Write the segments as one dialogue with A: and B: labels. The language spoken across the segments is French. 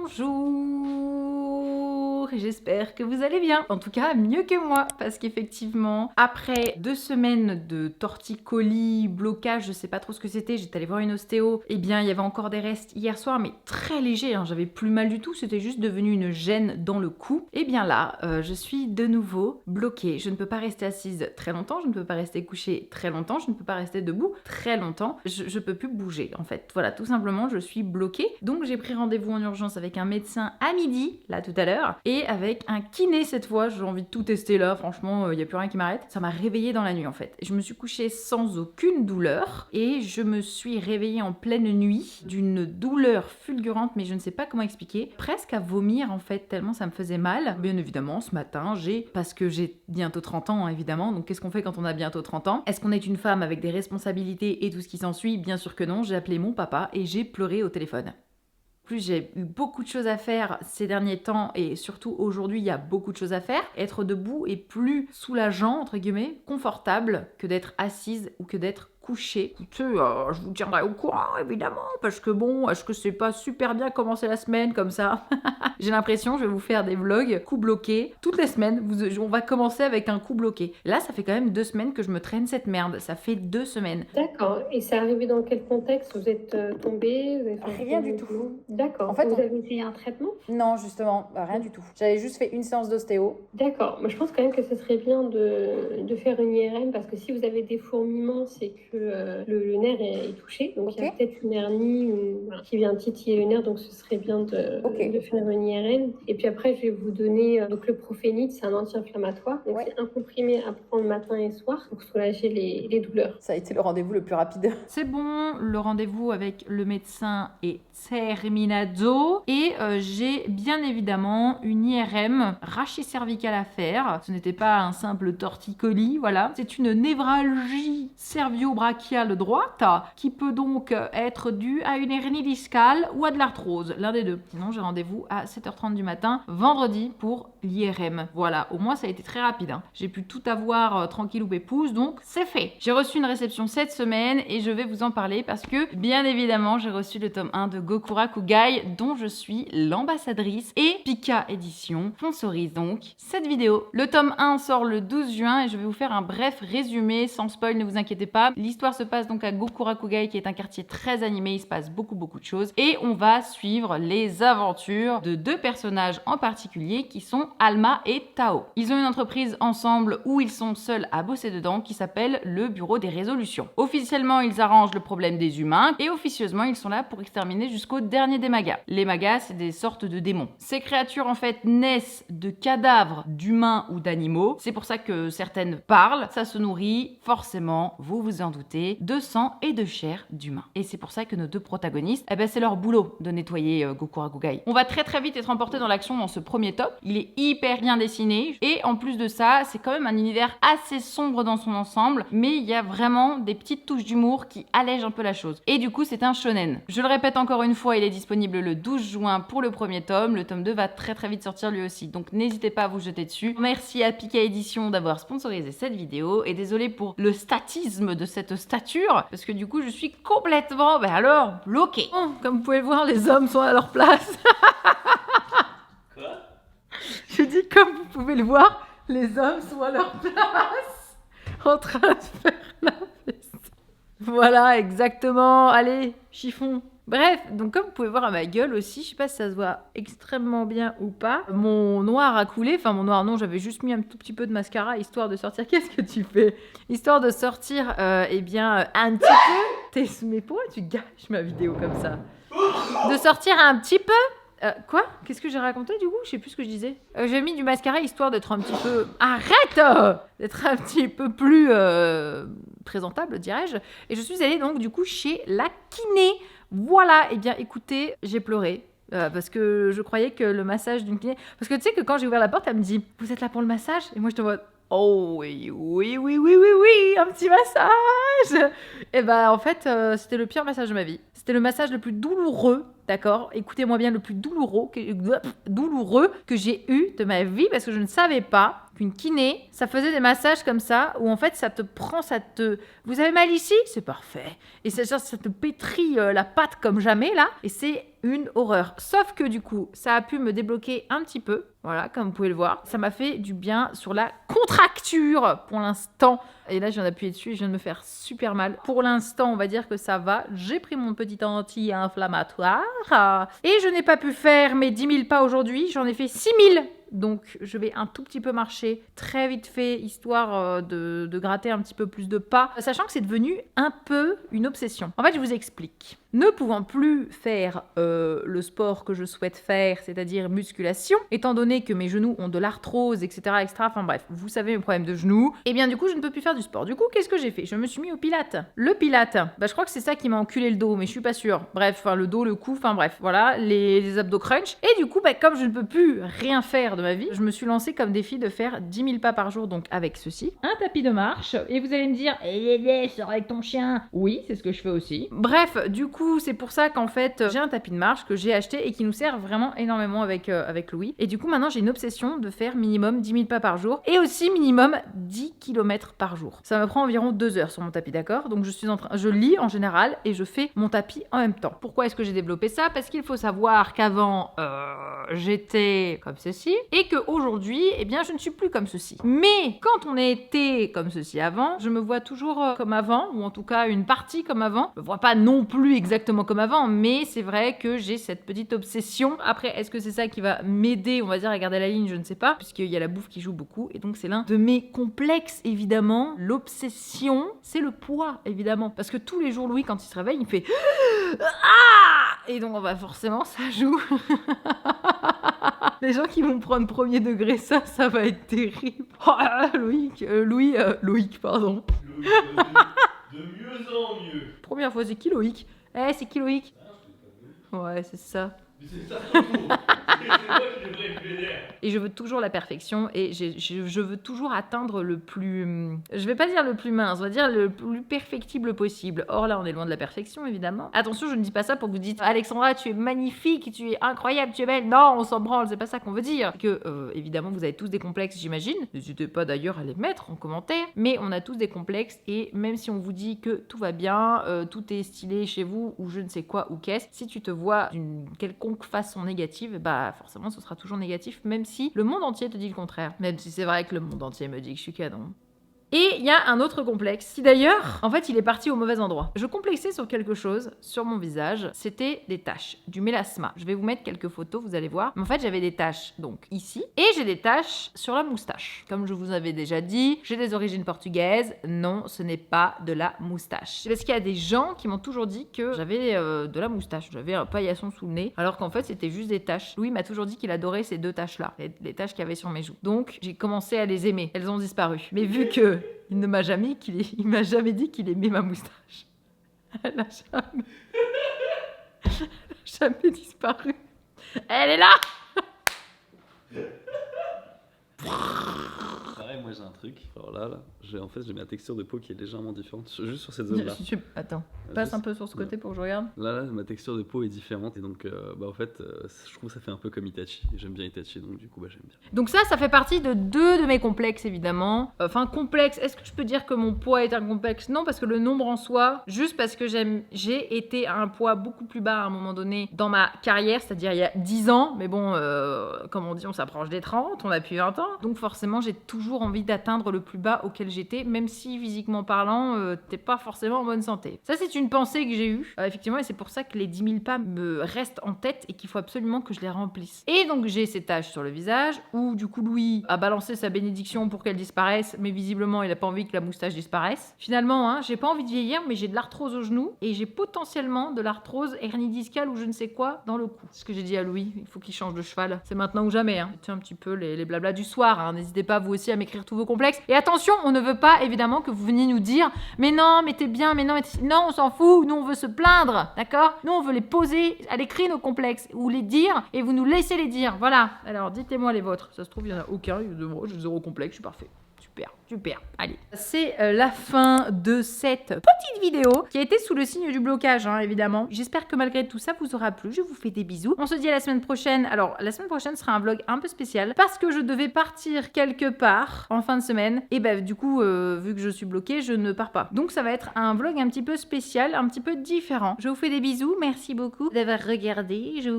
A: Bonjour, j'espère que vous allez bien. En tout cas, mieux que moi, parce qu'effectivement, après 2 semaines de torticolis, blocage, je sais pas trop ce que c'était, j'étais allée voir une ostéo, eh bien, il y avait encore des restes hier soir, mais très légers, hein, j'avais plus mal du tout, c'était juste devenu une gêne dans le cou. Et bien là, je suis de nouveau bloquée. Je ne peux pas rester assise très longtemps, je ne peux pas rester couchée très longtemps, je ne peux pas rester debout très longtemps, je peux plus bouger en fait. Voilà, tout simplement, je suis bloquée. Donc j'ai pris rendez-vous en urgence avec un médecin à midi, là tout à l'heure, et avec un kiné cette fois. J'ai envie de tout tester là, franchement, il n'y a plus rien qui m'arrête. Ça m'a réveillée dans la nuit en fait. Je me suis couchée sans aucune douleur et je me suis réveillée en pleine nuit d'une douleur fulgurante, mais je ne sais pas comment expliquer, presque à vomir en fait, tellement ça me faisait mal. Bien évidemment, ce matin, parce que j'ai bientôt 30 ans hein, évidemment, donc qu'est-ce qu'on fait quand on a bientôt 30 ans? Est-ce qu'on est une femme avec des responsabilités et tout ce qui s'ensuit? Bien sûr que non, j'ai appelé mon papa et j'ai pleuré au téléphone. Plus j'ai eu beaucoup de choses à faire ces derniers temps et surtout aujourd'hui il y a beaucoup de choses à faire. Être debout est plus soulageant, entre guillemets, confortable que d'être assise ou que d'être couchée. Écoutez, je vous tiendrai au courant évidemment parce que bon, est-ce que c'est pas super bien commencer la semaine comme ça? J'ai l'impression, je vais vous faire des vlogs coup bloqué toutes les semaines. On va commencer avec un coup bloqué. Là, ça fait quand même 2 semaines que je me traîne cette merde. Ça fait 2 semaines.
B: D'accord. Et c'est arrivé dans quel contexte? Vous êtes tombé? Vous avez fait
A: Rien du tout.
B: D'accord.
A: En fait,
B: vous avez essayé un traitement?
A: Non, justement, rien du tout. J'avais juste fait une séance d'ostéo.
B: D'accord. Moi, je pense quand même que ce serait bien de faire une IRM parce que si vous avez des fourmillements, c'est que le nerf est touché. Donc, il y a peut-être une hernie qui vient titiller le nerf. Donc, ce serait bien de faire une IRM. Et puis après, je vais vous donner donc le Prophénite, c'est un anti-inflammatoire. Donc, c'est un comprimé à prendre matin et soir pour soulager les douleurs.
A: Ça a été le rendez-vous le plus rapide. C'est bon, le rendez-vous avec le médecin est terminato et j'ai bien évidemment une IRM rachis cervical à faire. Ce n'était pas un simple torticolis, voilà. C'est une névralgie cervio-brachiale droite qui peut donc être due à une hernie discale ou à de l'arthrose, l'un des deux. Sinon, j'ai rendez-vous à 7h30 du matin, vendredi, pour l'IRM. Voilà, au moins ça a été très rapide. Hein. J'ai pu tout avoir tranquille ou pépouze, donc c'est fait. J'ai reçu une réception cette semaine et je vais vous en parler parce que, bien évidemment, j'ai reçu le tome 1 de Gokurakugai dont je suis l'ambassadrice et Pika Édition sponsorise donc cette vidéo. Le tome 1 sort le 12 juin et je vais vous faire un bref résumé sans spoil, ne vous inquiétez pas. L'histoire se passe donc à Gokurakugai qui est un quartier très animé, il se passe beaucoup de choses et on va suivre les aventures de 2 personnages en particulier qui sont Alma et Tao. Ils ont une entreprise ensemble où ils sont seuls à bosser dedans qui s'appelle le Bureau des Résolutions. Officiellement, ils arrangent le problème des humains et officieusement, ils sont là pour exterminer jusqu'au dernier des magas. Les magas, c'est des sortes de démons. Ces créatures, en fait, naissent de cadavres d'humains ou d'animaux. C'est pour ça que certaines parlent. Ça se nourrit, forcément, vous vous en doutez, de sang et de chair d'humains. Et c'est pour ça que nos 2 protagonistes, eh ben, c'est leur boulot de nettoyer Gokurakugai. On va très vite être emporté dans l'action dans ce premier tome. Il est hyper bien dessiné et en plus de ça, c'est quand même un univers assez sombre dans son ensemble, mais il y a vraiment des petites touches d'humour qui allègent un peu la chose. Et du coup, c'est un shonen. Je le répète encore une fois, il est disponible le 12 juin pour le premier tome. Le tome 2 va très vite sortir lui aussi, donc n'hésitez pas à vous jeter dessus. Merci à Pika Édition d'avoir sponsorisé cette vidéo et désolé pour le statisme de cette stature, parce que du coup, je suis complètement, bloquée. Bon, comme vous pouvez le voir, les hommes sont à leur place. Je dis comme vous pouvez le voir, les hommes sont à leur place en train de faire la fête. Voilà, exactement. Allez, chiffon. Bref, donc comme vous pouvez voir à ma gueule aussi, je sais pas si ça se voit extrêmement bien ou pas, mon noir a coulé, enfin mon noir non, j'avais juste mis un tout petit peu de mascara histoire de sortir, qu'est-ce que tu fais? Histoire de sortir, eh bien, un petit peu, mais pourquoi tu gâches ma vidéo comme ça? De sortir un petit peu. Quoi? Qu'est-ce que j'ai raconté du coup? Je sais plus ce que je disais. J'ai mis du mascara histoire d'être un petit peu... Arrête! D'être un petit peu plus présentable, dirais-je. Et je suis allée donc du coup chez la kiné. Voilà, et bien écoutez, j'ai pleuré. Parce que je croyais que le massage d'une kiné... Parce que tu sais que quand j'ai ouvert la porte, elle me dit « Vous êtes là pour le massage ?» Et moi je te vois... Oh oui, un petit massage. Et ben en fait, c'était le pire massage de ma vie. C'était le massage le plus douloureux, d'accord? Écoutez-moi bien, le plus douloureux que j'ai eu de ma vie parce que je ne savais pas qu'une kiné, ça faisait des massages comme ça, où en fait ça te prend, vous avez mal ici? C'est parfait. Et ça te pétrit la patte comme jamais là, et c'est une horreur. Sauf que du coup, ça a pu me débloquer un petit peu, voilà, comme vous pouvez le voir. Ça m'a fait du bien sur la contracture pour l'instant. Et là, je viens d'appuyer dessus et je viens de me faire super mal. Pour l'instant, on va dire que ça va. J'ai pris mon petit anti-inflammatoire. Et je n'ai pas pu faire mes 10 000 pas aujourd'hui. J'en ai fait 6 000. Donc, je vais un tout petit peu marcher très vite fait, histoire de gratter un petit peu plus de pas. Sachant que c'est devenu un peu une obsession. En fait, je vous explique. Ne pouvant plus faire le sport que je souhaite faire, c'est-à-dire musculation, étant donné que mes genoux ont de l'arthrose, etc., enfin bref, vous savez mes problèmes de genoux, et bien du coup, je ne peux plus faire du sport. Du coup, qu'est-ce que j'ai fait? Je me suis mis au pilates. Le pilates, je crois que c'est ça qui m'a enculé le dos, mais je suis pas sûre. Bref, le dos, le cou, enfin bref, voilà, les abdos crunch. Et du coup, comme je ne peux plus rien faire de ma vie, je me suis lancée comme défi de faire 10 000 pas par jour, donc avec ceci. Un tapis de marche, et vous allez me dire, sors avec ton chien. Oui, c'est ce que je fais aussi. Bref, du coup, c'est pour ça qu'en fait, j'ai un tapis de marche que j'ai acheté et qui nous sert vraiment énormément avec Louis. Et du coup, maintenant, j'ai une obsession de faire minimum 10 000 pas par jour et aussi minimum 10 km par jour. Ça me prend environ 2 heures sur mon tapis, d'accord? Donc, je lis en général et je fais mon tapis en même temps. Pourquoi est-ce que j'ai développé ça? Parce qu'il faut savoir qu'avant, j'étais comme ceci et qu'aujourd'hui, eh bien, je ne suis plus comme ceci. Mais quand on était comme ceci avant, je me vois toujours comme avant, ou en tout cas une partie comme avant. Je me vois pas non plus exactement comme avant, mais c'est vrai que j'ai cette petite obsession. Après, est-ce que c'est ça qui va m'aider, on va dire, à garder la ligne? Je ne sais pas, puisqu'il y a la bouffe qui joue beaucoup, et donc c'est l'un de mes complexes, évidemment. L'obsession, c'est le poids, évidemment. Parce que tous les jours, Louis, quand il se réveille, il fait ah! Et donc, forcément, ça joue. Les gens qui vont prendre premier degré, ça va être terrible. Oh, Loïc, pardon.
C: De mieux en mieux.
A: Première fois, c'est qui Loïc? C'est qui Loïc? Ouais, c'est ça.
C: Mais c'est ça ton tour. C'est moi qui devrais être vénère.
A: Et je veux toujours la perfection et je veux toujours atteindre le plus... Je vais pas dire le plus mince, on va dire le plus perfectible possible. Or là, on est loin de la perfection, évidemment. Attention, je ne dis pas ça pour que vous dites « Alexandra, tu es magnifique, tu es incroyable, tu es belle. » Non, on s'en branle, c'est pas ça qu'on veut dire. Que, évidemment, vous avez tous des complexes, j'imagine. N'hésitez pas d'ailleurs à les mettre en commentaire. Mais on a tous des complexes et même si on vous dit que tout va bien, tout est stylé chez vous ou je ne sais quoi ou qu'est-ce, si tu te vois d'une quelconque façon négative, forcément, ce sera toujours négatif, même si le monde entier te dit le contraire. Même si c'est vrai que le monde entier me dit que je suis canon. Et il y a un autre complexe, qui d'ailleurs, en fait, il est parti au mauvais endroit. Je complexais sur quelque chose, sur mon visage, c'était des taches, du mélasma. Je vais vous mettre quelques photos, vous allez voir. Mais en fait, j'avais des taches, donc ici, et j'ai des taches sur la moustache. Comme je vous avais déjà dit, j'ai des origines portugaises. Non, ce n'est pas de la moustache. C'est parce qu'il y a des gens qui m'ont toujours dit que j'avais de la moustache, j'avais un paillasson sous le nez, alors qu'en fait, c'était juste des taches. Louis m'a toujours dit qu'il adorait ces deux taches-là, les taches qu'il y avait sur mes joues. Donc, j'ai commencé à les aimer. Elles ont disparu. Mais vu que il ne m'a jamais dit qu'il aimait ma moustache. Elle n'a jamais disparu. Elle est là.
C: Pareil, moi j'ai un truc. Alors là, j'ai ma texture de peau qui est légèrement différente, juste sur cette zone-là.
A: Attends, passe un peu sur ce côté pour que je regarde.
C: Là, ma texture de peau est différente et donc, en fait, je trouve que ça fait un peu comme Itachi. J'aime bien Itachi, donc du coup, j'aime bien.
A: Donc ça fait partie de 2 de mes complexes, évidemment. Enfin, complexe, est-ce que je peux dire que mon poids est un complexe? Non, parce que le nombre en soi, juste parce que j'ai été à un poids beaucoup plus bas à un moment donné dans ma carrière, c'est-à-dire il y a 10 ans, mais bon, comme on dit, on s'approche des 30, on a plus 20 ans. Donc forcément, j'ai toujours envie d'atteindre le plus bas auquel j'étais, même si physiquement parlant, t'es pas forcément en bonne santé. Ça, c'est une pensée que j'ai eue, effectivement, et c'est pour ça que les 10 000 pas me restent en tête et qu'il faut absolument que je les remplisse. Et donc, j'ai ces taches sur le visage, où du coup, Louis a balancé sa bénédiction pour qu'elles disparaissent, mais visiblement, il a pas envie que la moustache disparaisse. Finalement, j'ai pas envie de vieillir, mais j'ai de l'arthrose au genou, et j'ai potentiellement de l'arthrose, hernie discale ou je ne sais quoi dans le cou. C'est ce que j'ai dit à Louis, il faut qu'il change de cheval. C'est maintenant ou jamais, C'était un petit peu les blablas du soir, N'hésitez pas, vous aussi, à m'écrire tous vos complexes. Et attention, on ne veut pas, évidemment, que vous veniez nous dire « Mais non, mais t'es bien, mais non, non, on s'en fout, nous, on veut se plaindre, d'accord? Nous, on veut les poser à l'écrit, nos complexes, ou les dire, et vous nous laissez les dire. Voilà. Alors, dites-moi les vôtres. Ça se trouve, il n'y en a aucun. Moi, j'ai 0 complexe, je suis parfait. super, super. Allez, c'est la fin de cette petite vidéo qui a été sous le signe du blocage, hein, évidemment. J'espère que malgré tout ça vous aura plu. Je vous fais des bisous. On se dit à la semaine prochaine. Alors, la semaine prochaine sera un vlog un peu spécial parce que je devais partir quelque part en fin de semaine. Et ben, du coup, vu que je suis bloquée, je ne pars pas. Donc, ça va être un vlog un petit peu spécial, un petit peu différent. Je vous fais des bisous. Merci beaucoup d'avoir regardé. Je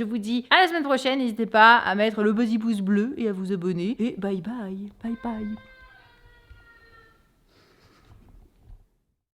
A: vous dis à la semaine prochaine. N'hésitez pas à mettre le petit pouce bleu et à vous abonner. Et bye bye. Bye bye.